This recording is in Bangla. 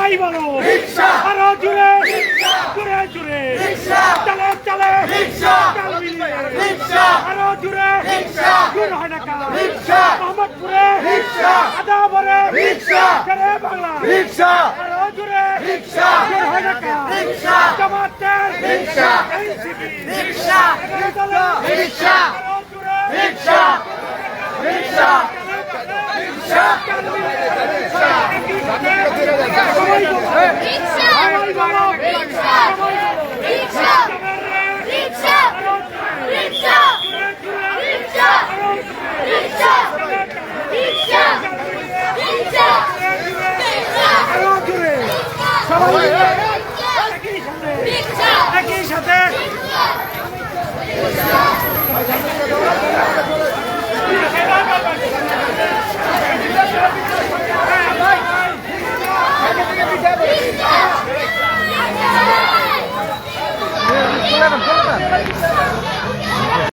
সবাই বলো আরো জুড়ে জুড়ে জুড়ে চলে চলে কাল মিলিয়ে আরো জুড়ে জুড় হয় না কাল মোহাম্মদপুরে আদাবরে শেরে বাংলা আরো জুড়ে জুড় হয় না কাল জামাতের এনসিপি আরো জুড়ে সবাই